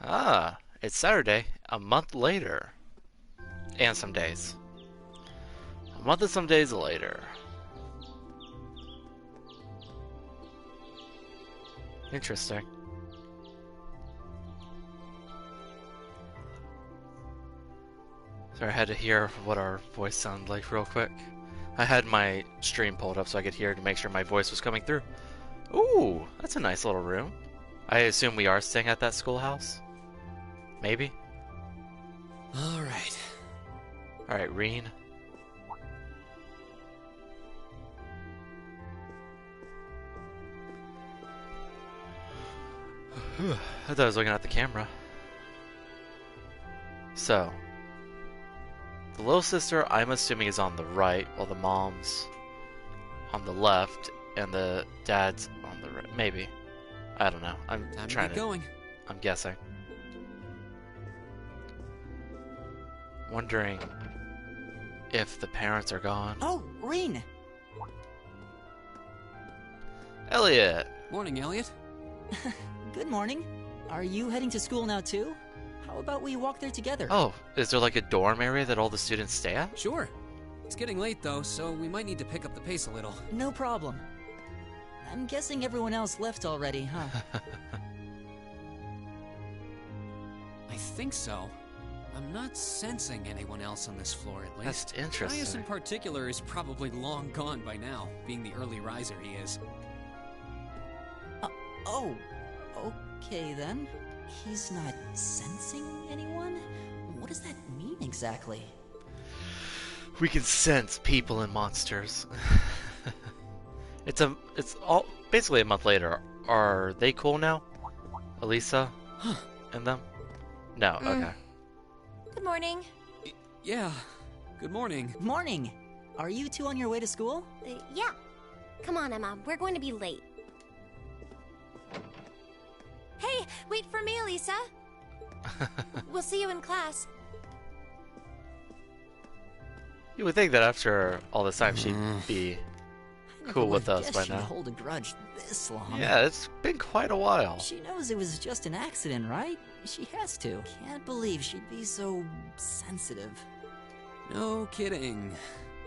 Ah, it's Saturday, a month later. And some days. A month and some days later. Interesting. Sorry, I had to hear what our voice sounded like real quick. I had my stream pulled up so I could hear to make sure my voice was coming through. Ooh, that's a nice little room. I assume we are staying at that schoolhouse? Maybe? Alright. Alright, Reen. I thought I was looking at the camera. So, the little sister, I'm assuming, is on the right, while the mom's on the left, and the dad's on the right. Maybe. I don't know. I'm Time trying to get going. I'm guessing. Wondering if the parents are gone. Oh, Reen! Elliot! Morning, Elliot. Good morning. Are you heading to school now too? How about we walk there together? Oh, is there like a dorm area that all the students stay at? Sure. It's getting late though, so we might need to pick up the pace a little. No problem. I'm guessing everyone else left already, huh? I think so. I'm not sensing anyone else on this floor at least. That's interesting. Gaius in particular is probably long gone by now, being the early riser he is. Oh, okay then. He's not sensing anyone? What does that mean exactly? We can sense people and monsters. It's all basically a month later. Are they cool now? Elisa and them? No, okay. Good morning. Yeah. Good morning. Morning! Are you two on your way to school? Yeah. Come on, Emma. We're going to be late. Hey, wait for me, Elisa. We'll see you in class. You would think that after all this time she'd be I never cool would with have us guessed by she'd now. hold a grudge this long. Yeah, it's been quite a while. She knows it was just an accident, right? She has to. Can't believe she'd be so sensitive. No kidding.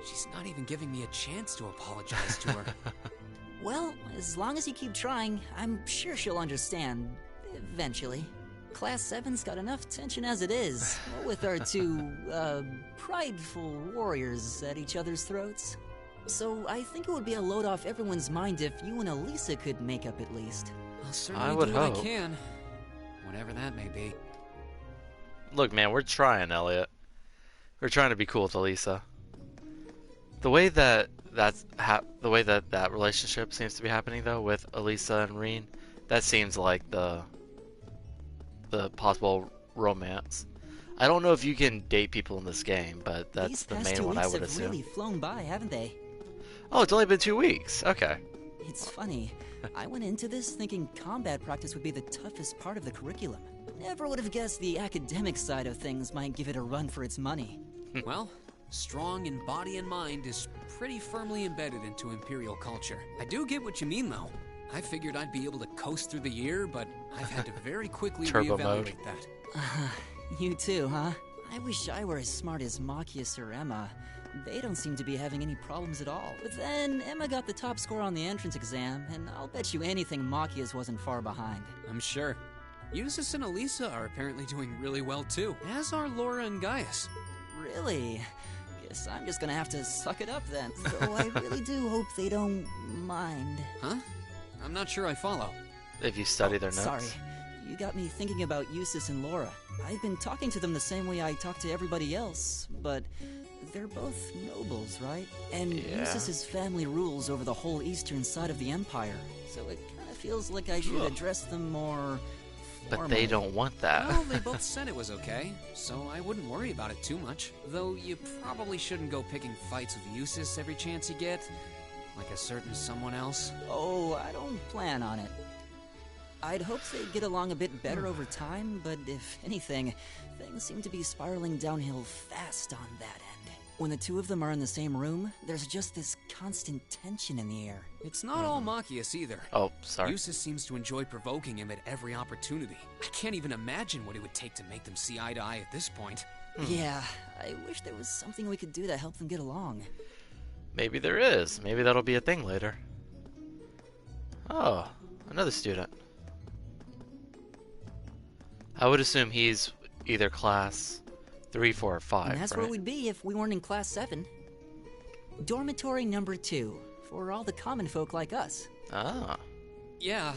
She's not even giving me a chance to apologize to her. Well, as long as you keep trying, I'm sure she'll understand. Eventually. Class 7's got enough tension as it is, with our two, prideful warriors at each other's throats. So I think it would be a load off everyone's mind if you and Elisa could make up at least. I'll certainly I would do what hope. I can. Whatever that may be. Look, man, we're trying, Elliot. We're trying to be cool with Elisa. The way that that relationship seems to be happening, though, with Elisa and Reen, that seems like the possible romance. I don't know if you can date people in this game, but that's These the past main 2 one I weeks would have assume. really flown by, haven't they? Oh, it's only been 2 weeks. Okay. It's funny. I went into this thinking combat practice would be the toughest part of the curriculum. Never would have guessed the academic side of things might give it a run for its money. Well, strong in body and mind is pretty firmly embedded into Imperial culture. I do get what you mean, though. I figured I'd be able to coast through the year, but I've had to very quickly Turbo mode. reevaluate that. You too, huh? I wish I were as smart as Machias or Emma. They don't seem to be having any problems at all. But then Emma got the top score on the entrance exam, and I'll bet you anything Machias wasn't far behind. I'm sure. Eustace and Elisa are apparently doing really well too, as are Laura and Gaius. Really? Guess I'm just gonna have to suck it up then. Though I really do hope they don't mind. Huh? I'm not sure I follow. If you study their notes. Sorry. You got me thinking about Eustace and Laura. I've been talking to them the same way I talk to everybody else, but they're both nobles, right? And Yeah. Eustace's family rules over the whole eastern side of the Empire, so it kind of feels like I should Ugh. address them more But formally. they don't want that. Well, they both said it was okay, so I wouldn't worry about it too much. Though you probably shouldn't go picking fights with Eustace every chance you get, like a certain someone else. Oh, I don't plan on it. I'd hoped they'd get along a bit better over time, but if anything, things seem to be spiraling downhill fast on that end. When the two of them are in the same room, there's just this constant tension in the air. It's not all Machias either. Oh, sorry. Eustace seems to enjoy provoking him at every opportunity. I can't even imagine what it would take to make them see eye to eye at this point. Yeah, I wish there was something we could do to help them get along. Maybe there is. Maybe that'll be a thing later. Oh, another student. I would assume he's either class 3, 4, or 5. And that's right? where we'd be if we weren't in class 7. Dormitory number 2, for all the common folk like us. Ah. Yeah,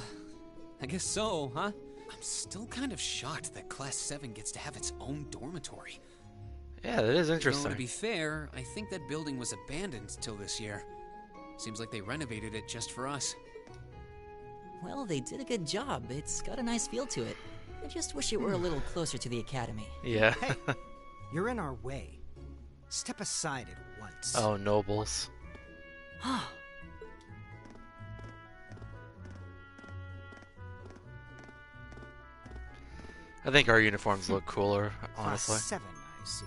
I guess so, huh? I'm still kind of shocked that Class 7 gets to have its own dormitory. Yeah, that is Though, interesting. to be fair, I think that building was abandoned till this year. Seems like they renovated it just for us. Well, they did a good job. It's got a nice feel to it. I just wish it were a little closer to the academy. Yeah. Hey, you're in our way. Step aside at once. Oh, nobles. I think our uniforms look cooler, honestly. Class 7, I see.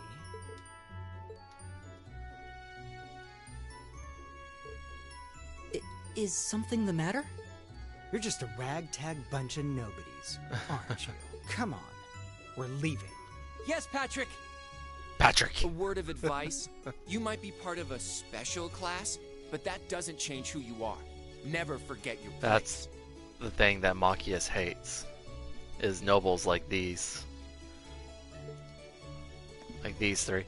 Is something the matter? You're just a ragtag bunch of nobodies, aren't you? Come on. We're leaving. Yes, Patrick! Patrick! A word of advice. You might be part of a special class, but that doesn't change who you are. Never forget your place. That's the thing that Machias hates, is nobles like these. Like these three.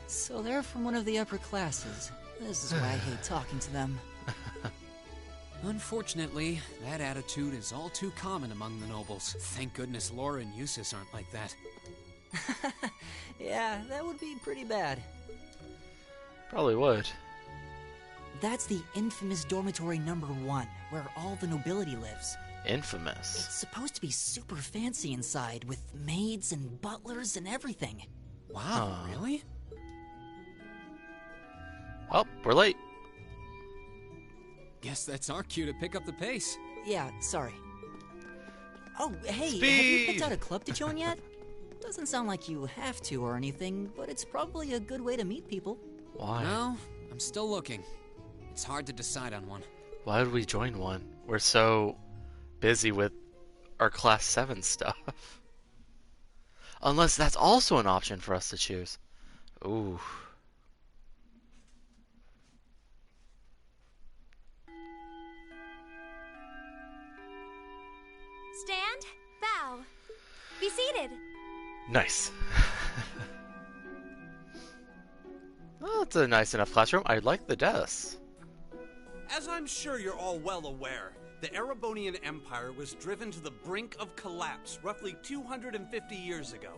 So they're from one of the upper classes. This is why I hate talking to them. Unfortunately, that attitude is all too common among the nobles. Thank goodness Laura and Eustace aren't like that. Yeah, that would be pretty bad. Probably would. That's the infamous dormitory number 1, where all the nobility lives. Infamous. It's supposed to be super fancy inside, with maids and butlers and everything. Wow, really? Oh, we're late. Guess that's our cue to pick up the pace. Yeah, sorry. Oh, hey, have you Speed! picked out a club to join yet? Doesn't sound like you have to or anything, but it's probably a good way to meet people. Why? No, I'm still looking. It's hard to decide on one. Why would we join one? We're so busy with our class 7 stuff. Unless that's also an option for us to choose. Ooh. Stand, bow, be seated. Nice. Oh, it's a nice enough classroom. I like the desks. As I'm sure you're all well aware, the Erebonian Empire was driven to the brink of collapse roughly 250 years ago.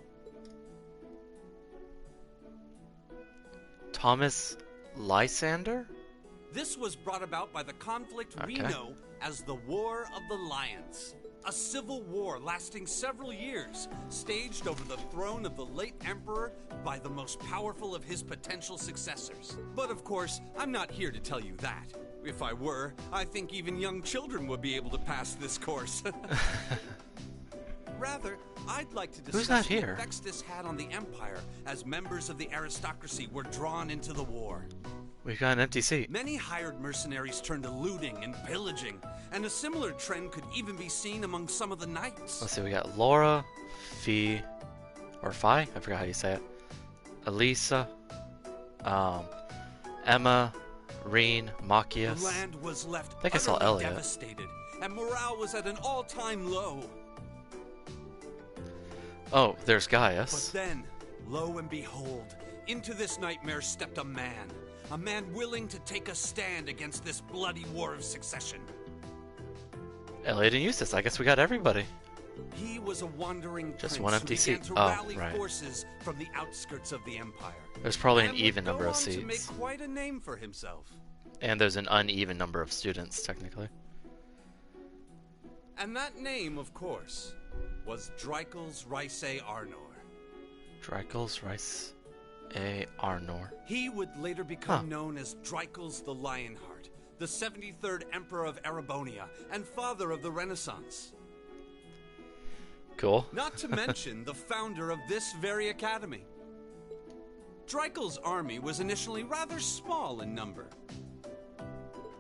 Thomas Lysander? This was brought about by the conflict we Okay. know as the War of the Lions. A civil war lasting several years, staged over the throne of the late emperor by the most powerful of his potential successors. But of course, I'm not here to tell you that. If I were, I think even young children would be able to pass this course. Rather, I'd like to Who's not discuss the here? effects this had on the empire as members of the aristocracy were drawn into the war. We've got an empty seat. Many hired mercenaries turned to looting and pillaging, and a similar trend could even be seen among some of the knights. Let's see, we got Laura, Fee, or Fi? I forgot how you say it. Elisa, Emma, Reen, The Machias. land was left I think I saw utterly Elliot. devastated, and morale was at an all-time low. Oh, there's But Gaius. then, lo and behold, into this nightmare stepped a man willing to take a stand against this bloody war of succession. Elliot and Eustace. I guess we got everybody. He was a wandering Just prince one who empty began seat. to Oh, rally right. forces from the outskirts of the empire. There's probably an And would even go number of on to make seats. quite a name for himself. And there's an uneven number of students, technically. And that name, of course, was Drycles Rice Arnor. Drycles Rice A. Arnor. He would later become known as Drycles the Lionheart, the 73rd Emperor of Erebonia, and father of the Renaissance. Cool. Not to mention the founder of this very academy. Dreikel's army was initially rather small in number.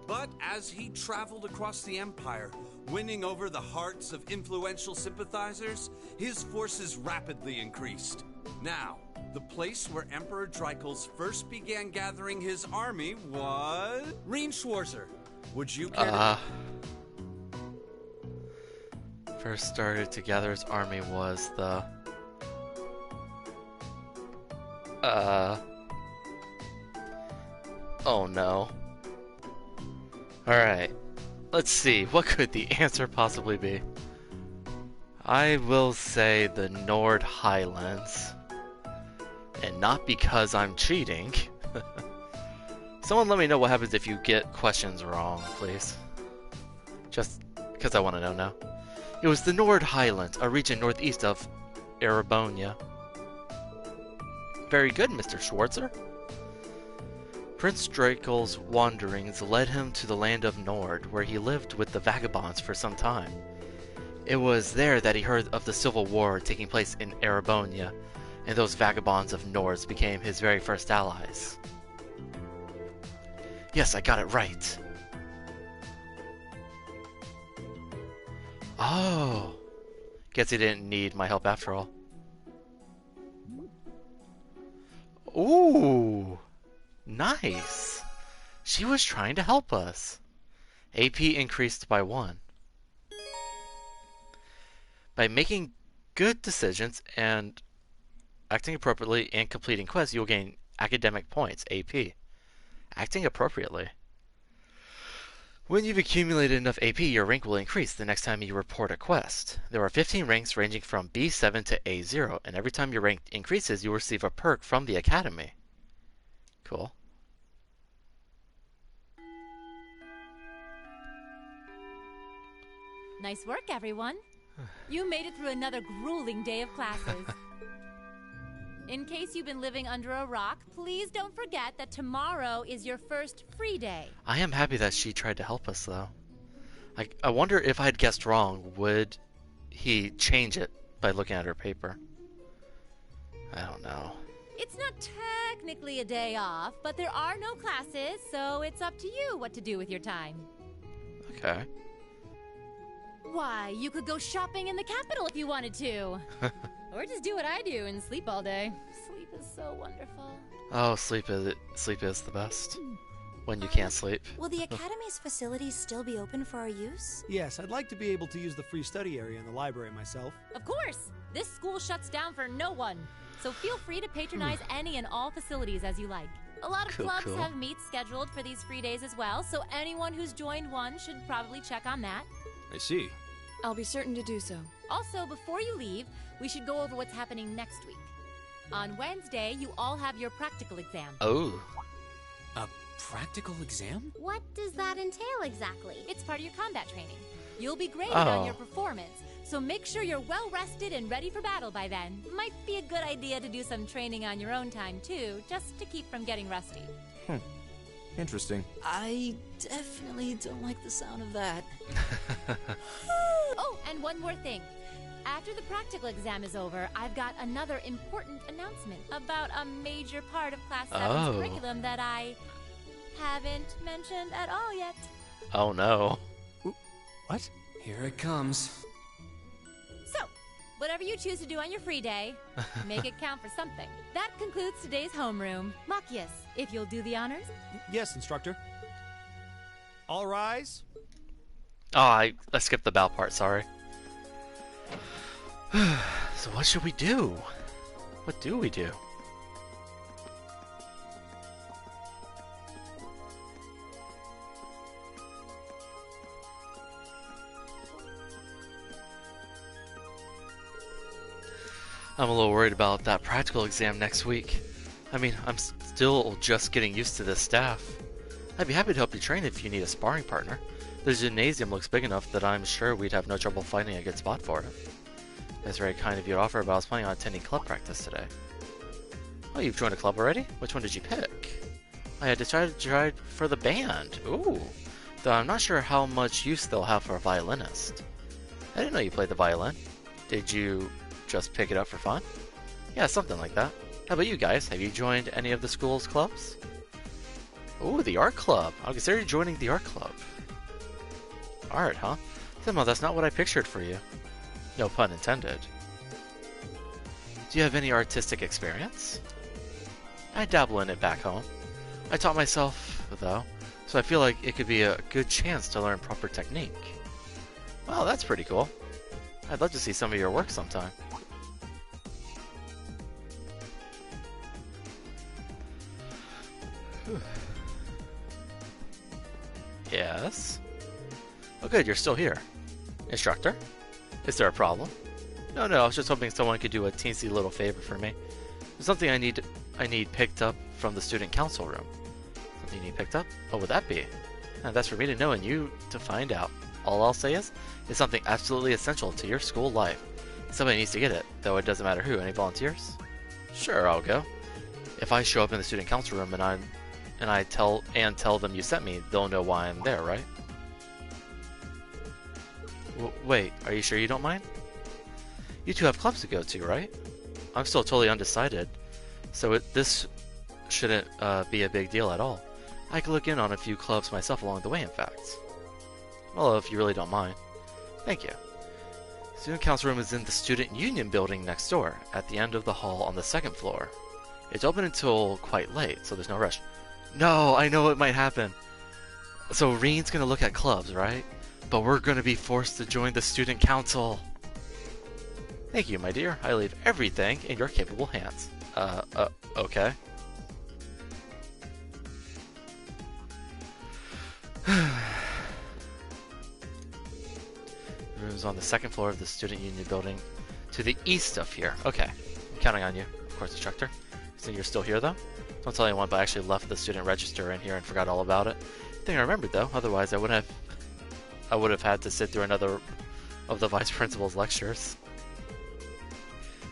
But as he traveled across the Empire, winning over the hearts of influential sympathizers, his forces rapidly increased. Now, the place where Emperor Dreikels first began gathering his army was... Reen Schwarzer. Would you care to... First started to gather his army was the... Oh no. Alright. Let's see, what could the answer possibly be? I will say the Nord Highlands. And not because I'm cheating. Someone let me know what happens if you get questions wrong, please. Just because I want to know now. It was the Nord Highlands, a region northeast of Erebonia. Very good, Mr. Schwarzer. Prince Drakel's wanderings led him to the land of Nord, where he lived with the vagabonds for some time. It was there that he heard of the civil war taking place in Erebonia, and those vagabonds of Nords became his very first allies. Yes, I got it right. Oh. Guess he didn't need my help after all. Ooh. Nice. She was trying to help us. AP increased by 1. By making good decisions and acting appropriately and completing quests, you will gain academic points, AP. Acting appropriately. When you've accumulated enough AP, your rank will increase the next time you report a quest. There are 15 ranks ranging from B7 to A0, and every time your rank increases, you receive a perk from the Academy. Cool. Nice work, everyone. You made it through another grueling day of classes. In case you've been living under a rock, please don't forget that tomorrow is your first free day. I am happy that she tried to help us, though. I wonder if I had guessed wrong, would he change it by looking at her paper? I don't know. It's not technically a day off, but there are no classes, so it's up to you what to do with your time. Okay. Why, you could go shopping in the capital if you wanted to. Or just do what I do and sleep all day. Sleep is so wonderful. Oh, sleep is the best. When you can't sleep. Will the Academy's facilities still be open for our use? Yes, I'd like to be able to use the free study area in the library myself. Of course! This school shuts down for no one. So feel free to patronize any and all facilities as you like. A lot of clubs have meets scheduled for these free days as well, so anyone who's joined one should probably check on that. I see. I'll be certain to do so. Also, before you leave, we should go over what's happening next week. On Wednesday, you all have your practical exam. Oh. A practical exam? What does that entail exactly? It's part of your combat training. You'll be graded on your performance, so make sure you're well rested and ready for battle by then. Might be a good idea to do some training on your own time too, just to keep from getting rusty. Interesting. I definitely don't like the sound of that. Oh, and one more thing. After the practical exam is over, I've got another important announcement about a major part of Class 7's curriculum that I haven't mentioned at all yet. Oh no. What? Here it comes. So, whatever you choose to do on your free day, make it count for something. That concludes today's homeroom. Machias, if you'll do the honors. Yes, instructor. All rise. Oh, I skipped the bow part, sorry. So what should we do? What do we do? I'm a little worried about that practical exam next week. I mean, I'm still just getting used to this staff. I'd be happy to help you train if you need a sparring partner. The gymnasium looks big enough that I'm sure we'd have no trouble finding a good spot for it. That's very kind of you to offer, but I was planning on attending club practice today. Oh, you've joined a club already? Which one did you pick? I had decided to try for the band. Ooh. Though I'm not sure how much use they'll have for a violinist. I didn't know you played the violin. Did you just pick it up for fun? Yeah, something like that. How about you guys? Have you joined any of the school's clubs? Ooh, the art club. I'll consider joining the art club. Art, huh? Timo, that's not what I pictured for you. No pun intended. Do you have any artistic experience? I dabble in it back home. I taught myself, though, so I feel like it could be a good chance to learn proper technique. Wow, that's pretty cool. I'd love to see some of your work sometime. Yes? Oh good, you're still here. Instructor? Is there a problem? No, I was just hoping someone could do a teensy little favor for me. There's something I need picked up from the student council room. Something you need picked up? What would that be? That's for me to know and you to find out. All I'll say is, it's something absolutely essential to your school life. Somebody needs to get it, though it doesn't matter who. Any volunteers? Sure, I'll go. If I show up in the student council room and I tell them you sent me, they'll know why I'm there, right? Wait, are you sure you don't mind? You two have clubs to go to, right? I'm still totally undecided, so this shouldn't be a big deal at all. I could look in on a few clubs myself along the way, in fact. Well, if you really don't mind. Thank you. Student council room is in the Student Union building next door, at the end of the hall on the 2nd floor. It's open until quite late, so there's no rush. No, I know what might happen. So Reen's gonna look at clubs, right? But we're gonna be forced to join the student council. Thank you, my dear. I leave everything in your capable hands. Okay. The room is on the 2nd floor of the Student Union building to the east of here. Okay. I'm counting on you, of course, instructor. So you're still here, though? Don't tell anyone, but I actually left the student register in here and forgot all about it. I think I remembered, though. Otherwise, I would have had to sit through another of the vice principal's lectures.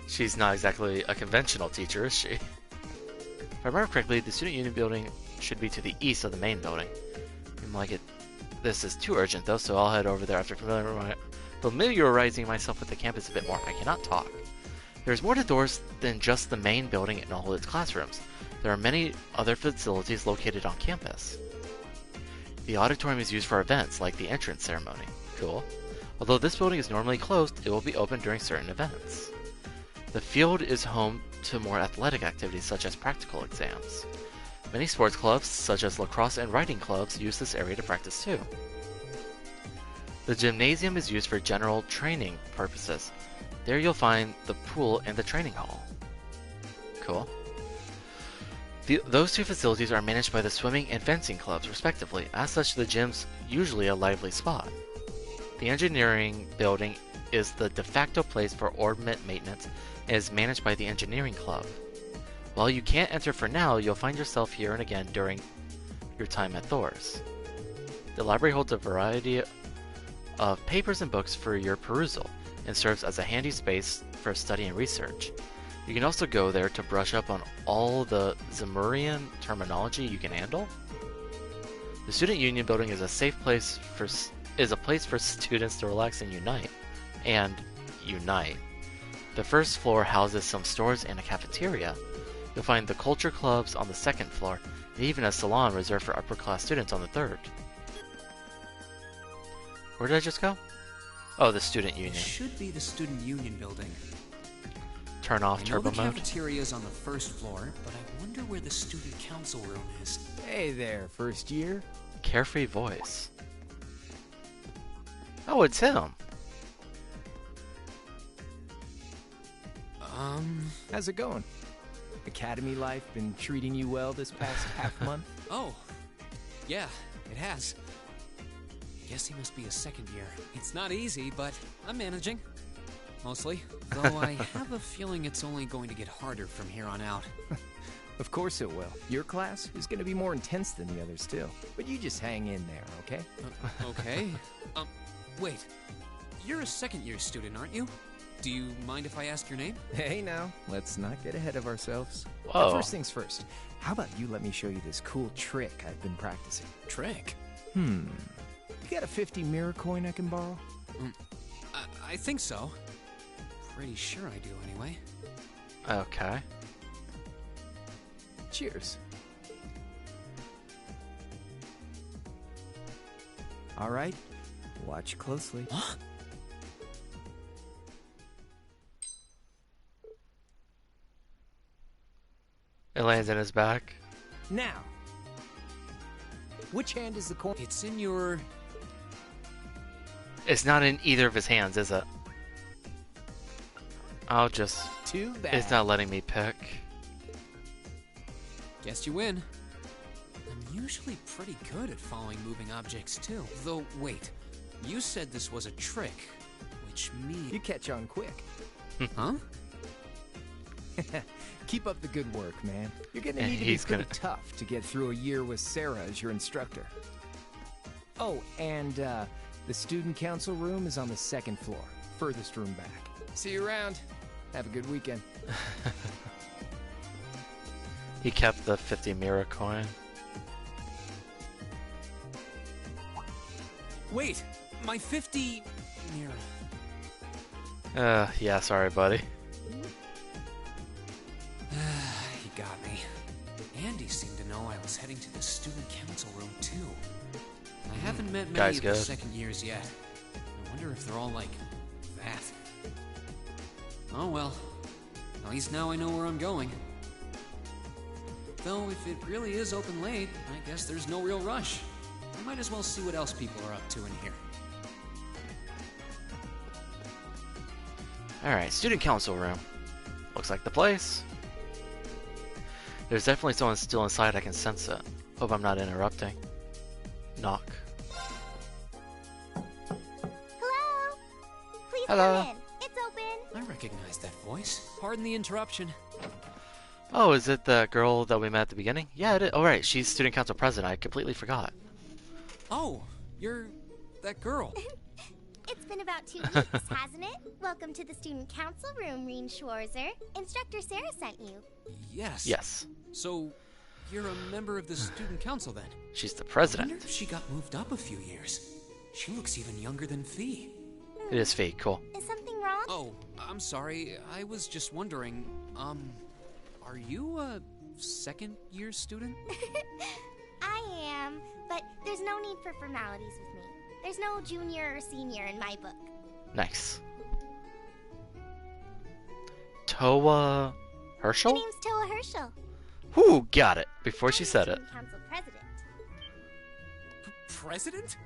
She's not exactly a conventional teacher, is she? If I remember correctly, the Student Union building should be to the east of the main building. I'm like, this is too urgent, though, so I'll head over there after familiarizing myself with the campus a bit more. I cannot talk. There's more to doors than just the main building and all its classrooms. There are many other facilities located on campus. The auditorium is used for events, like the entrance ceremony. Cool. Although this building is normally closed, it will be open during certain events. The field is home to more athletic activities, such as practical exams. Many sports clubs, such as lacrosse and riding clubs, use this area to practice too. The gymnasium is used for general training purposes. There you'll find the pool and the training hall. Cool. Those two facilities are managed by the swimming and fencing clubs, respectively. As such, the gym's usually a lively spot. The engineering building is the de facto place for ordnance maintenance and is managed by the engineering club. While you can't enter for now, you'll find yourself here and again during your time at Thor's. The library holds a variety of papers and books for your perusal and serves as a handy space for study and research. You can also go there to brush up on all the Zemurian terminology you can handle. The Student Union building is a place for students to relax and unite. The first floor houses some stores and a cafeteria. You'll find the culture clubs on the 2nd floor, and even a salon reserved for upper-class students on the 3rd. Where did I just go? Oh, the Student Union. It should be the Student Union building. Turn off turbo the mode. Cafeteria's on the 1st floor, but I wonder where the student council room is. Hey there, first year. Carefree voice. Oh, it's him. How's it going? Academy life been treating you well this past half month? Oh, yeah, it has. Guess he must be a 2nd year. It's not easy, but I'm managing. Mostly. Though I have a feeling it's only going to get harder from here on out. Of course it will. Your class is going to be more intense than the others still. But you just hang in there, okay? Okay. Wait. You're a 2nd year student, aren't you? Do you mind if I ask your name? Hey now, let's not get ahead of ourselves. Whoa. First things first, how about you let me show you this cool trick I've been practicing? Trick? You got a 50 mirror coin I can borrow? I think so. pretty sure I do anyway. Okay. Cheers. All right, watch closely. It lands in his back. Now, which hand is the coin? It's in your... It's not in either of his hands, is it? I'll just... Too bad. It's not letting me pick. Guess you win. I'm usually pretty good at following moving objects, too. Though, wait. You said this was a trick, which means... You catch on quick. Huh? Keep up the good work, man. You're gonna need to be pretty tough to get through a year with Sarah as your instructor. Oh, and the student council room is on the 2nd floor, furthest room back. See you around. Have a good weekend. He kept the 50 Mira coin. Wait, my 50 Mira. Yeah, sorry, buddy. He got me. Andy seemed to know I was heading to the student council room, too. I haven't met many of the second years yet. I wonder if they're all like that. Oh well. At least now I know where I'm going. Though, if it really is open late, I guess there's no real rush. I might as well see what else people are up to in here. Alright, student council room. Looks like the place. There's definitely someone still inside, I can sense it. Hope I'm not interrupting. Knock. Hello? Please Hello. come in. It's open. I recognize that voice. Pardon the interruption. Oh, is it the girl that we met at the beginning? Yeah, it is. Oh, right, she's student council president. I completely forgot. Oh, you're that girl. It's been about 2 weeks, hasn't it? Welcome to the student council room, Reen Schwarzer. Instructor Sarah sent you. Yes. Yes. So, you're a member of the student council then? She's the I president. wonder if she got moved up a few years. She looks even younger than Fee. It is Fee, cool. Is something wrong? Oh, I'm sorry. I was just wondering, are you a second-year student? I am, but there's no need for formalities with me. There's no junior or senior in my book. Nice. Toa Herschel? My name's Toa Herschel. Whoo, got it. Before she said it. Student council president. President?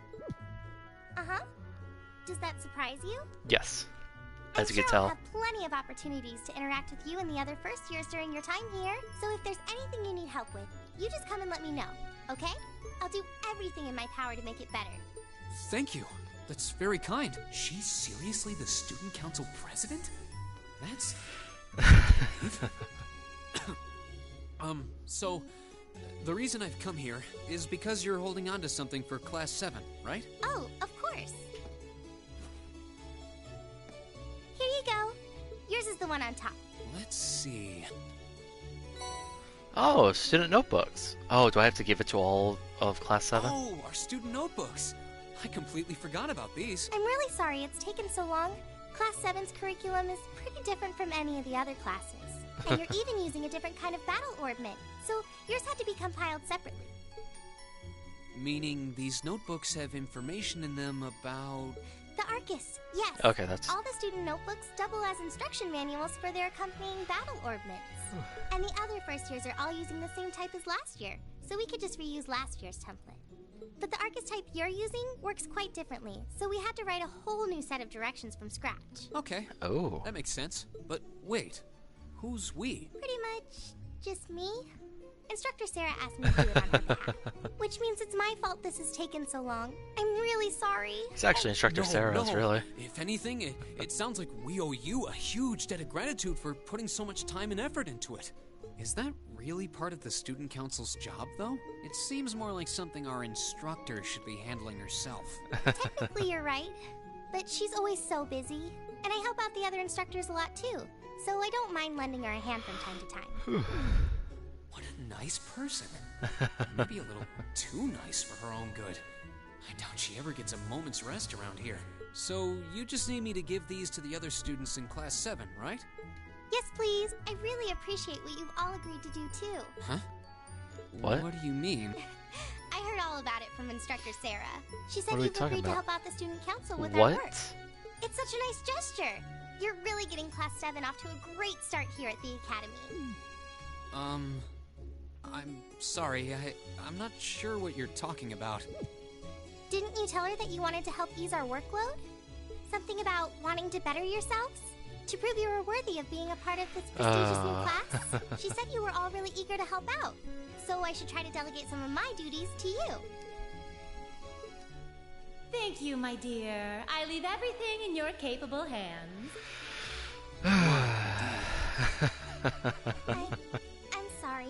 Uh-huh. Does that surprise you? Yes. As you I'm can sure I'll tell. have plenty of opportunities to interact with you and the other first years during your time here. So if there's anything you need help with, you just come and let me know, okay? I'll do everything in my power to make it better. Thank you. That's very kind. She's seriously the student council president? That's... So, the reason I've come here is because you're holding on to something for Class 7, right? Oh, of course. Here you go. Yours is the one on top. Let's see. Oh, student notebooks. Oh, do I have to give it to all of Class 7? Oh, our student notebooks. I completely forgot about these. I'm really sorry it's taken so long. Class 7's curriculum is pretty different from any of the other classes. And you're even using a different kind of battle orbment, so yours had to be compiled separately. Meaning these notebooks have information in them about... The Arcus, yes. Okay, that's... All the student notebooks double as instruction manuals for their accompanying battle orbments. And the other first years are all using the same type as last year, so we could just reuse last year's template. But the Arcus type you're using works quite differently, so we had to write a whole new set of directions from scratch. Okay. Oh. That makes sense. But wait, who's we? Pretty much just me. Instructor Sarah asked me to do it on her behalf, which means it's my fault this has taken so long. I'm really sorry. It's actually Instructor Sarah's, really. If anything, it sounds like we owe you a huge debt of gratitude for putting so much time and effort into it. Is that really part of the student council's job, though? It seems more like something our instructor should be handling herself. Technically, you're right, but she's always so busy, and I help out the other instructors a lot too, so I don't mind lending her a hand from time to time. What a nice person. Maybe a little too nice for her own good. I doubt she ever gets a moment's rest around here. So, you just need me to give these to the other students in Class 7, right? Yes, please. I really appreciate what you've all agreed to do, too. Huh? What? What do you mean? I heard all about it from Instructor Sarah. She said What are we you've talking agreed to about? help out the student council with our What? work. It's such a nice gesture. You're really getting Class 7 off to a great start here at the Academy. I'm sorry, I'm not sure what you're talking about. Didn't you tell her that you wanted to help ease our workload? Something about wanting to better yourselves? To prove you were worthy of being a part of this prestigious new class? She said you were all really eager to help out. So I should try to delegate some of my duties to you. Thank you, my dear. I leave everything in your capable hands. I'm sorry.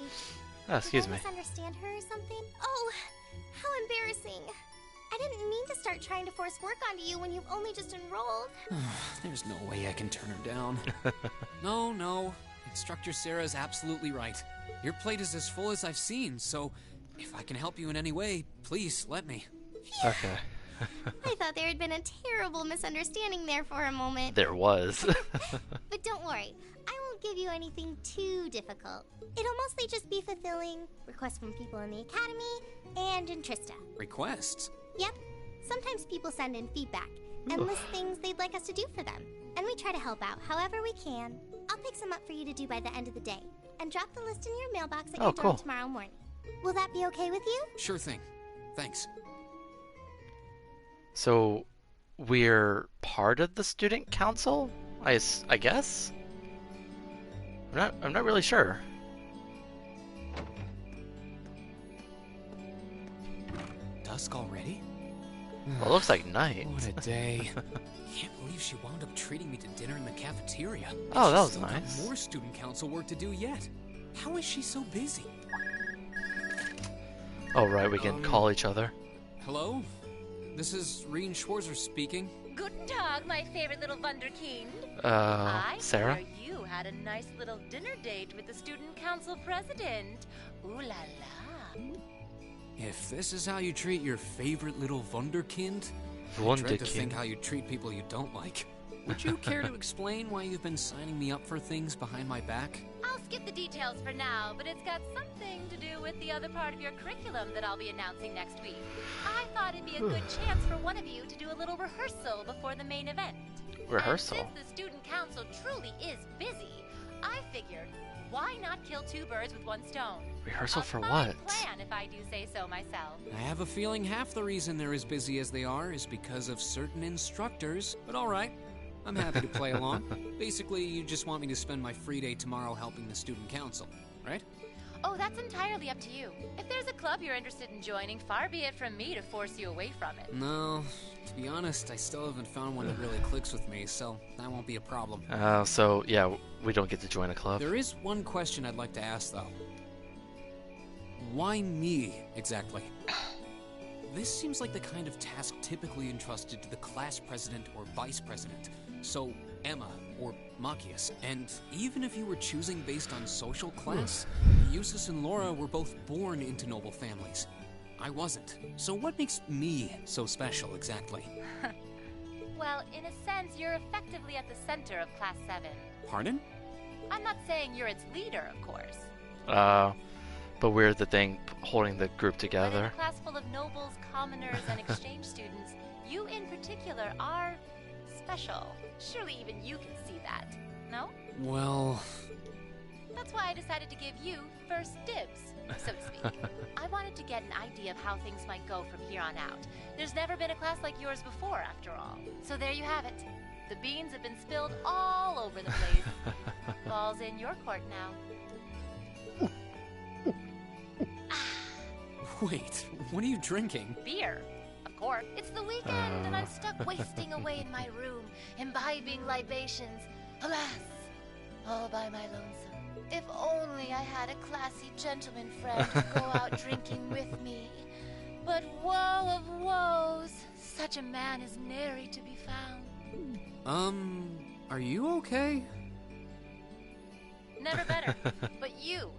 Oh, excuse me. Did I misunderstand her or something? Oh, how embarrassing. I didn't mean to start trying to force work onto you when you've only just enrolled. There's no way I can turn her down. No. Instructor Sarah's absolutely right. Your plate is as full as I've seen, so if I can help you in any way, please let me. Okay. I thought there had been a terrible misunderstanding there for a moment. There was. But don't worry, I won't give you anything too difficult. It'll mostly just be fulfilling requests from people in the Academy and in Trista. Requests? Yep. Sometimes people send in feedback and list things they'd like us to do for them. And we try to help out however we can. I'll pick some up for you to do by the end of the day. And drop the list in your mailbox at your dorm tomorrow morning. Will that be okay with you? Sure thing. Thanks. So, we're part of the student council? I guess? I'm not really sure. Dusk already? Well, it looks like night. What a day. Can't believe she wound up treating me to dinner in the cafeteria. Oh, that was She's still nice. got more student council work to do yet. How is she so busy? Oh, right, we can call each other. Hello? This is Rien Schwarzer speaking. Guten Tag, my favorite little Wunderkind. Sarah? I hear you had a nice little dinner date with the student council president. Ooh la la. If this is how you treat your favorite little Wunderkind, I dread to think how you treat people you don't like. Would you care to explain why you've been signing me up for things behind my back? I'll skip the details for now, but it's got something to do with the other part of your curriculum that I'll be announcing next week. I thought it'd be a good chance for one of you to do a little rehearsal before the main event. Rehearsal? And since the student council truly is busy, I figured, why not kill two birds with one stone? Rehearsal for A what? fine plan, if I do say so myself. I have a feeling half the reason they're as busy as they are is because of certain instructors, but alright. I'm happy to play along. Basically, you just want me to spend my free day tomorrow helping the student council, right? Oh, that's entirely up to you. If there's a club you're interested in joining, far be it from me to force you away from it. No, to be honest, I still haven't found one that really clicks with me, so that won't be a problem. So, yeah, we don't get to join a club. There is one question I'd like to ask, though. Why me, exactly? This seems like the kind of task typically entrusted to the class president or vice president. So, Emma or Machias. And even if you were choosing based on social class, Eustace and Laura were both born into noble families. I wasn't. So what makes me so special, exactly? Well, in a sense, you're effectively at the center of Class 7. Pardon? I'm not saying you're its leader, of course. But we're the thing holding the group But in together. a class full of nobles, commoners, and exchange students, you in particular are special. Surely even you can see that, no? Well... That's why I decided to give you first dibs, so to speak. I wanted to get an idea of how things might go from here on out. There's never been a class like yours before, after all. So there you have it. The beans have been spilled all over the place. Ball's in your court now. Wait, what are you drinking? Beer, of course. It's the weekend, and I'm stuck wasting away in my room, imbibing libations. Alas, all by my lonesome. If only I had a classy gentleman friend to go out drinking with me. But woe of woes, such a man is nary to be found. Are you okay? Never better. But you,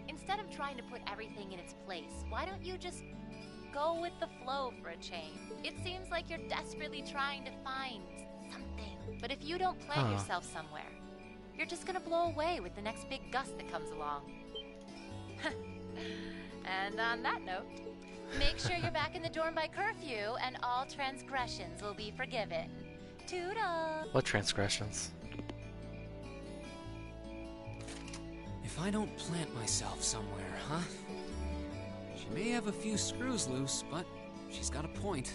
instead of trying to put everything in its place, why don't you just Go with the flow for a change. It seems like you're desperately trying to find something. But if you don't plant yourself somewhere, you're just gonna blow away with the next big gust that comes along. And on that note, make sure you're back in the dorm by curfew and all transgressions will be forgiven. Toodles! What transgressions? If I don't plant myself somewhere, huh? She may have a few screws loose, but she's got a point.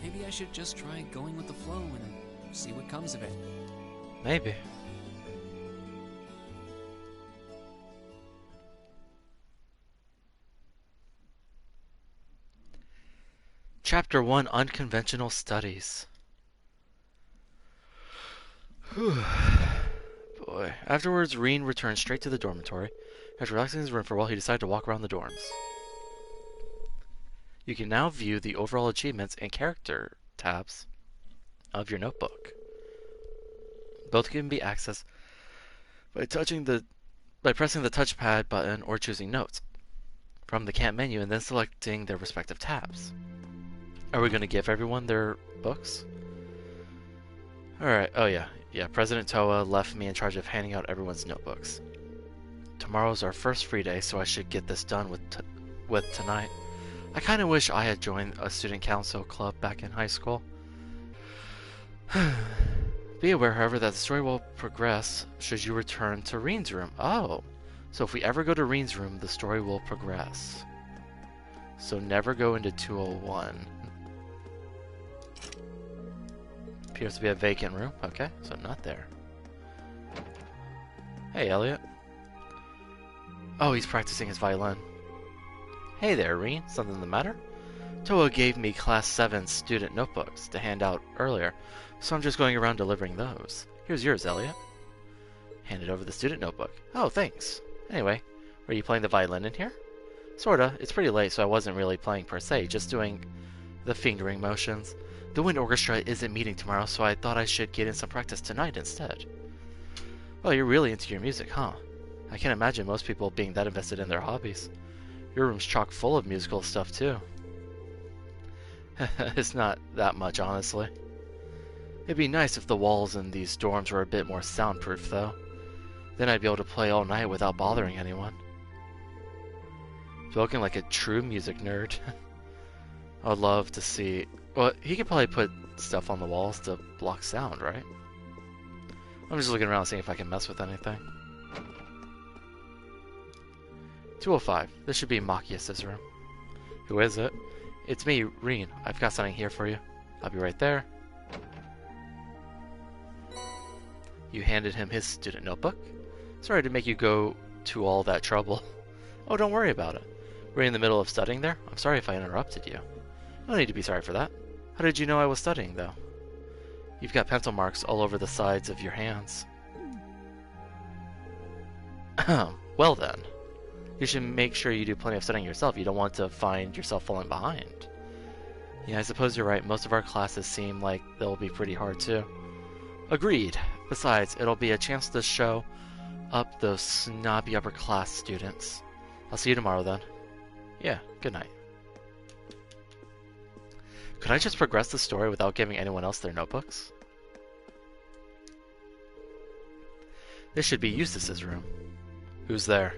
Maybe I should just try going with the flow and see what comes of it. Maybe. Chapter 1, Unconventional Studies. Whew. Boy. Afterwards, Rean returned straight to the dormitory. After relaxing in his room for a while, he decided to walk around the dorms. You can now view the overall achievements and character tabs of your notebook. Both can be accessed by pressing the touchpad button or choosing notes from the camp menu and then selecting their respective tabs. Are we going to give everyone their books? Alright, oh yeah. Yeah, President Toa left me in charge of handing out everyone's notebooks. Tomorrow's our first free day, so I should get this done with tonight. I kind of wish I had joined a student council club back in high school. Be aware, however, that the story will progress should you return to Rean's room. Oh, so if we ever go to Rean's room, the story will progress. So never go into 201. Appears to be a vacant room. Okay, so not there. Hey, Elliot. Oh, he's practicing his violin. Hey there, Rean. Something the matter? Toa gave me Class 7 student notebooks to hand out earlier, so I'm just going around delivering those. Here's yours, Elliot. Handed over the student notebook. Oh, thanks. Anyway, were you playing the violin in here? Sorta. It's pretty late, so I wasn't really playing per se, just doing the fingering motions. The wind orchestra isn't meeting tomorrow, so I thought I should get in some practice tonight instead. Well, you're really into your music, huh? I can't imagine most people being that invested in their hobbies. Your room's chock full of musical stuff, too. It's not that much, honestly. It'd be nice if the walls in these dorms were a bit more soundproof, though. Then I'd be able to play all night without bothering anyone. You're looking like a true music nerd. I'd love to see... Well, he could probably put stuff on the walls to block sound, right? I'm just looking around seeing if I can mess with anything. 205. This should be Machias' room. Who is it? It's me, Rean. I've got something here for you. I'll be right there. You handed him his student notebook. Sorry to make you go to all that trouble. Oh, don't worry about it. Were you in the middle of studying there? I'm sorry if I interrupted you. No need to be sorry for that. How did you know I was studying, though? You've got pencil marks all over the sides of your hands. Well then. You should make sure you do plenty of studying yourself. You don't want to find yourself falling behind. Yeah, I suppose you're right. Most of our classes seem like they'll be pretty hard, too. Agreed. Besides, it'll be a chance to show up those snobby upper class students. I'll see you tomorrow, then. Yeah, good night. Could I just progress the story without giving anyone else their notebooks? This should be Eustace's room. Who's there?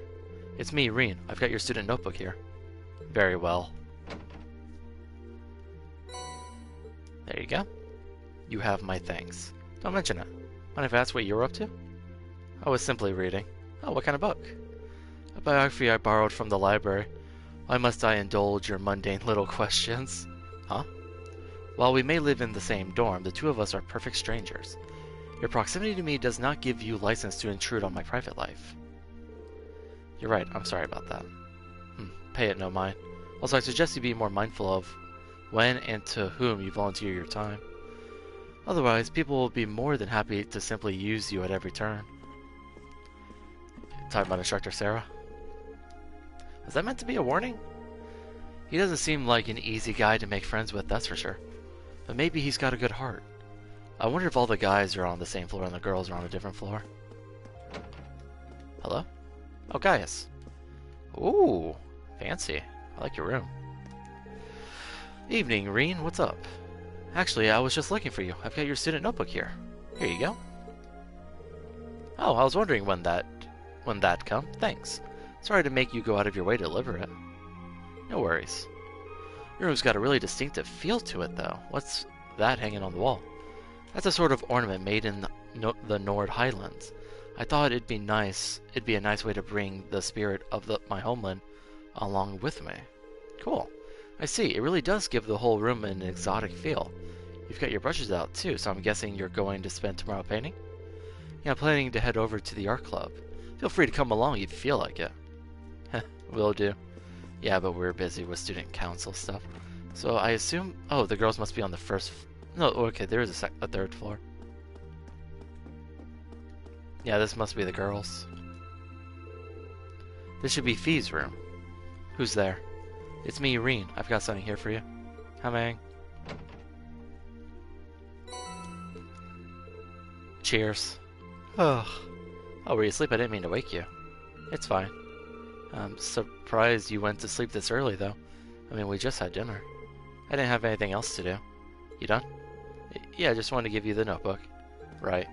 It's me, Rean. I've got your student notebook here. Very well. There you go. You have my thanks. Don't mention it. Mind if I ask what you're up to? I was simply reading. Oh, what kind of book? A biography I borrowed from the library. Why must I indulge your mundane little questions? Huh? While we may live in the same dorm, the two of us are perfect strangers. Your proximity to me does not give you license to intrude on my private life. You're right, I'm sorry about that. Pay it no mind. Also, I suggest you be more mindful of when and to whom you volunteer your time. Otherwise, people will be more than happy to simply use you at every turn. Talking about Instructor Sarah. Was that meant to be a warning? He doesn't seem like an easy guy to make friends with, that's for sure. But maybe he's got a good heart. I wonder if all the guys are on the same floor and the girls are on a different floor. Hello? Oh, Gaius. Ooh, fancy. I like your room. Evening, Reen. What's up? Actually, I was just looking for you. I've got your student notebook here. Here you go. Oh, I was wondering when that come. Thanks. Sorry to make you go out of your way to deliver it. No worries. Your room's got a really distinctive feel to it, though. What's that hanging on the wall? That's a sort of ornament made in the Nord Highlands. I thought it'd be a nice way to bring the spirit of my homeland along with me. Cool. I see. It really does give the whole room an exotic feel. You've got your brushes out too, so I'm guessing you're going to spend tomorrow painting? Yeah, I'm planning to head over to the art club. Feel free to come along if you feel like it. Will do. Yeah, but we're busy with student council stuff. So I assume... Oh, the girls must be on the first... No, okay, there is a third floor. Yeah, this must be the girls. This should be Fee's room. Who's there? It's me, Reen. I've got something here for you. Coming. Cheers. Oh, were you asleep? I didn't mean to wake you. It's fine. I'm surprised you went to sleep this early, though. I mean, we just had dinner. I didn't have anything else to do. You done? Yeah, I just wanted to give you the notebook. Right.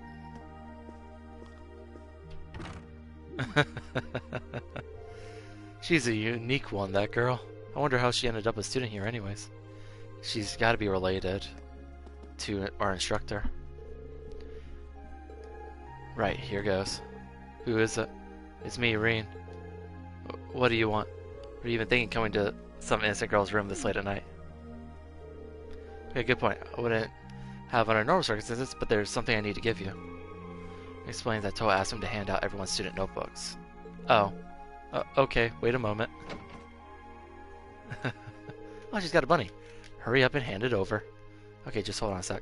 She's a unique one, that girl. I wonder how she ended up a student here anyways. She's got to be related to our instructor. Right, here goes. Who is it? It's me, Reen. What do you want? What are you even thinking coming to some innocent girl's room this late at night? Okay, good point. I wouldn't have under normal circumstances, but there's something I need to give you. It explains that Toa asked him to hand out everyone's student notebooks. Oh. Okay, wait a moment. Oh, she's got a bunny. Hurry up and hand it over. Okay, just hold on a sec.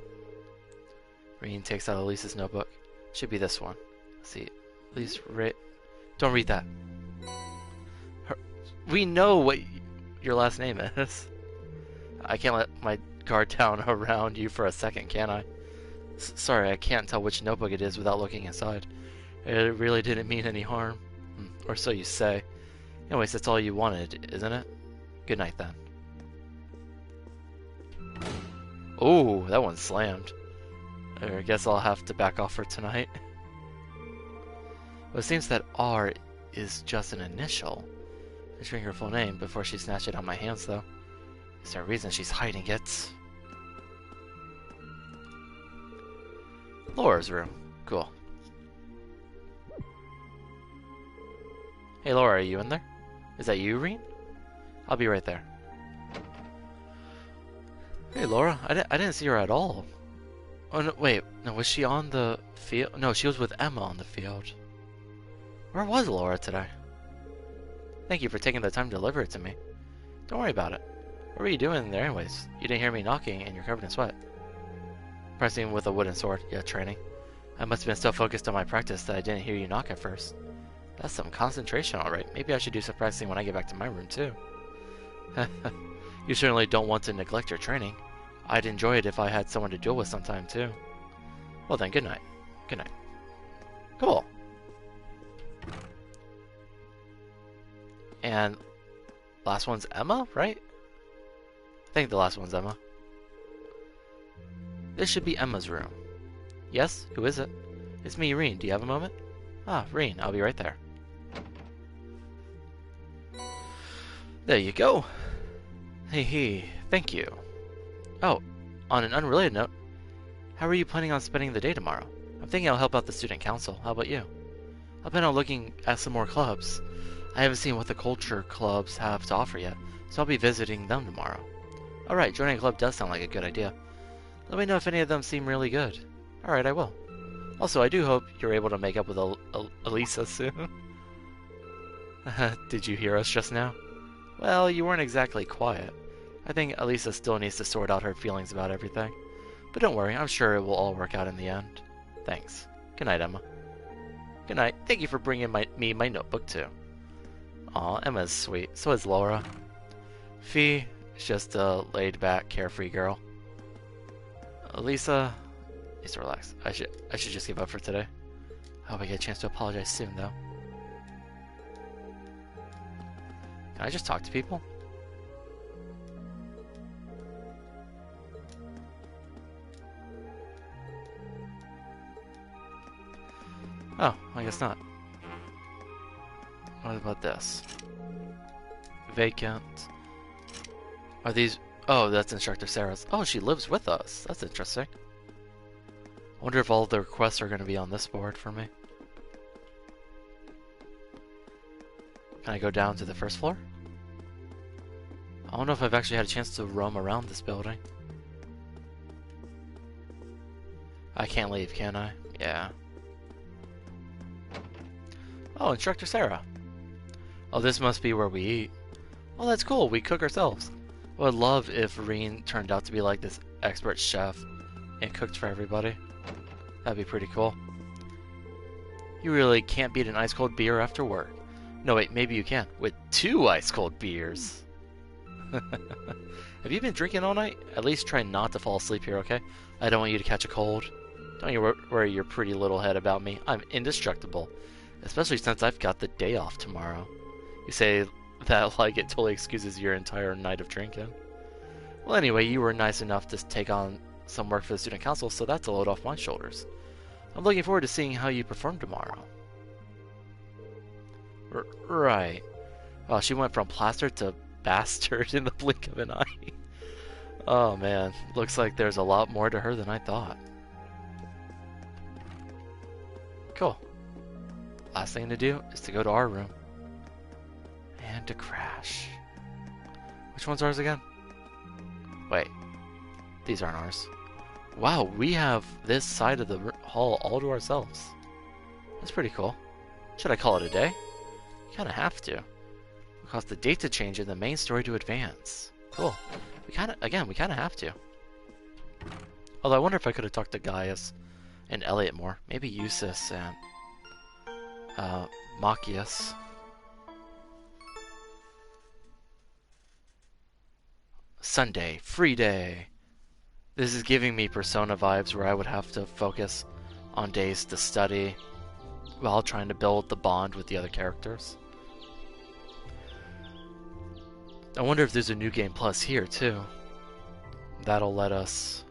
Reen takes out Elisa's notebook. Should be this one. Let's see. At least don't read that. We know what your last name is. I can't let my guard down around you for a second, can I? Sorry, I can't tell which notebook it is without looking inside. It really didn't mean any harm. Or so you say. Anyways, that's all you wanted, isn't it? Good night, then. Oh, that one slammed. I guess I'll have to back off for tonight. Well, it seems that R is just an initial. I should her full name before she snatched it out of my hands, though. Is there a reason she's hiding it? Laura's room. Cool. Hey, Laura, are you in there? Is that you, Reen? I'll be right there. Hey, Laura. I didn't see her at all. Oh, no, wait. No, was she on the field? No, she was with Emma on the field. Where was Laura today? Thank you for taking the time to deliver it to me. Don't worry about it. What were you doing there anyways? You didn't hear me knocking and you're covered in sweat. Pressing with a wooden sword. Yeah, training. I must have been so focused on my practice that I didn't hear you knock at first. That's some concentration, alright. Maybe I should do some practicing when I get back to my room, too. You certainly don't want to neglect your training. I'd enjoy it if I had someone to duel with sometime, too. Well then, good night. Good night. Cool. And last one's Emma, right? I think the last one's Emma. This should be Emma's room. Yes? Who is it? It's me, Reen. Do you have a moment? Ah, Reen. I'll be right there. There you go. Hey, thank you. Oh, on an unrelated note, how are you planning on spending the day tomorrow? I'm thinking I'll help out the student council. How about you? I've been out looking at some more clubs. I haven't seen what the culture clubs have to offer yet, so I'll be visiting them tomorrow. Alright, joining a club does sound like a good idea. Let me know if any of them seem really good. Alright, I will. Also, I do hope you're able to make up with Elisa soon. Did you hear us just now? Well, you weren't exactly quiet. I think Elisa still needs to sort out her feelings about everything. But don't worry, I'm sure it will all work out in the end. Thanks. Good night, Emma. Good night. Thank you for bringing me my notebook, too. Aw, Emma's sweet. So is Laura. Fee is just a laid-back, carefree girl. Elisa needs to relax. I should just give up for today. I hope I get a chance to apologize soon, though. Can I just talk to people? Oh, I guess not. What about this? Vacant. Are these... Oh, that's Instructor Sarah's. Oh, she lives with us. That's interesting. I wonder if all the requests are going to be on this board for me. Can I go down to the first floor? I don't know if I've actually had a chance to roam around this building. I can't leave, can I? Yeah. Oh, Instructor Sarah. Oh, this must be where we eat. Oh, that's cool. We cook ourselves. I would love if Rean turned out to be like this expert chef and cooked for everybody. That'd be pretty cool. You really can't beat an ice-cold beer after work. No, wait, maybe you can. With 2 ice-cold beers. Have you been drinking all night? At least try not to fall asleep here, okay? I don't want you to catch a cold. Don't you worry your pretty little head about me. I'm indestructible. Especially since I've got the day off tomorrow. You say that like it totally excuses your entire night of drinking. Well, anyway, you were nice enough to take on some work for the student council, so that's a load off my shoulders. I'm looking forward to seeing how you perform tomorrow. Right. Oh, she went from plaster to bastard in the blink of an eye. Oh man, looks like there's a lot more to her than I thought. Cool. Last thing to do is to go to our room. And to crash. Which one's ours again? Wait. These aren't ours. Wow, we have this side of the hall all to ourselves. That's pretty cool. Should I call it a day? You kinda have to. It'll cause the date to change and the main story to advance. Cool. We kinda have to. Although I wonder if I could have talked to Gaius and Elliot more. Maybe Eustace and Machias. Sunday, free day. This is giving me Persona vibes where I would have to focus on days to study while trying to build the bond with the other characters. I wonder if there's a New Game Plus here too. That'll let us...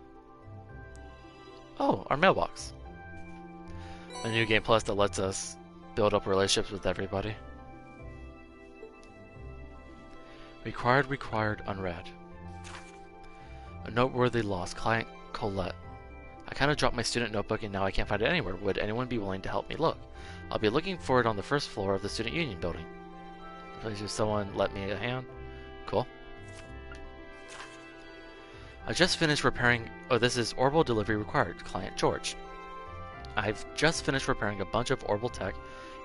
Oh, our mailbox. A New Game Plus that lets us build up relationships with everybody. Required, unread. A noteworthy loss, Client Colette. I kind of dropped my student notebook and now I can't find it anywhere. Would anyone be willing to help me look? I'll be looking for it on the first floor of the Student Union building. Please, if someone let me a hand. Cool. I just finished repairing... Oh, this is Orbital Delivery Required, Client George. I've just finished repairing a bunch of Orbital tech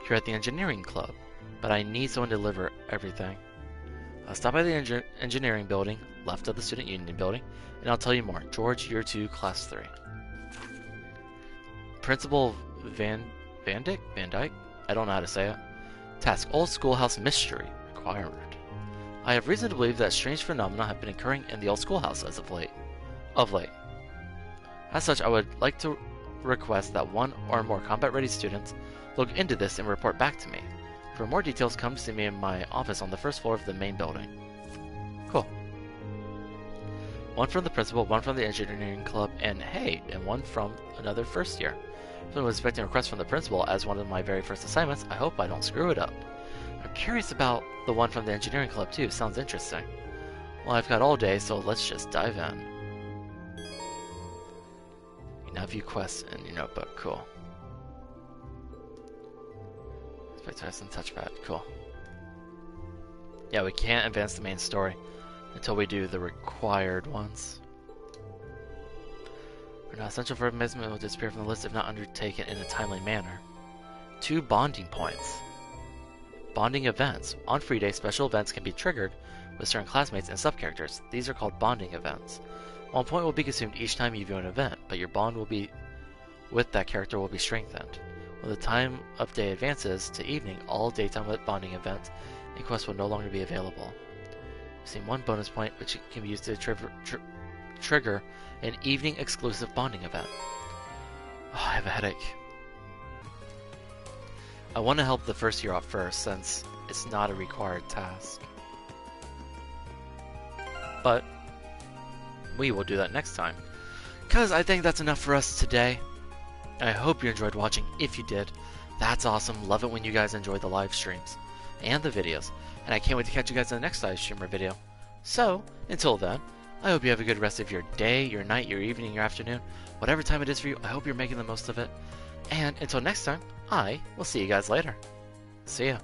here at the Engineering Club, but I need someone to deliver everything. I'll stop by the Engineering building, left of the Student Union building, and I'll tell you more. George, Year 2, Class 3. Principal Van Dyke? I don't know how to say it. Task, Old Schoolhouse Mystery. Requirement. I have reason to believe that strange phenomena have been occurring in the old schoolhouse as of late. As such, I would like to request that one or more combat-ready students look into this and report back to me. For more details, come see me in my office on the first floor of the main building. Cool. One from the principal, one from the engineering club, and one from another first year. If I was expecting a request from the principal as one of my very first assignments, I hope I don't screw it up. I'm curious about the one from the engineering club too, sounds interesting. Well, I've got all day, so let's just dive in. You now view quests in your notebook, cool. Spectators and touchpad, cool. Yeah, we can't advance the main story until we do the required ones. Are not essential for amazement will disappear from the list if not undertaken in a timely manner. 2 bonding points. Bonding events. On free day, special events can be triggered with certain classmates and sub-characters. These are called bonding events. 1 point will be consumed each time you view an event, but your bond will be with that character will be strengthened. When the time of day advances to evening, all daytime bonding events and quests will no longer be available. Receive 1 bonus point, which can be used to trigger an evening exclusive bonding event. Oh, I have a headache. I want to help the first year off first, since it's not a required task. But we will do that next time, because I think that's enough for us today. I hope you enjoyed watching. If you did, That's awesome. Love it when you guys enjoy the live streams and the videos. And I can't wait to catch you guys in the next live stream or video. So, until then, I hope you have a good rest of your day, your night, your evening, your afternoon. Whatever time it is for you, I hope you're making the most of it. And until next time, I will see you guys later. See ya.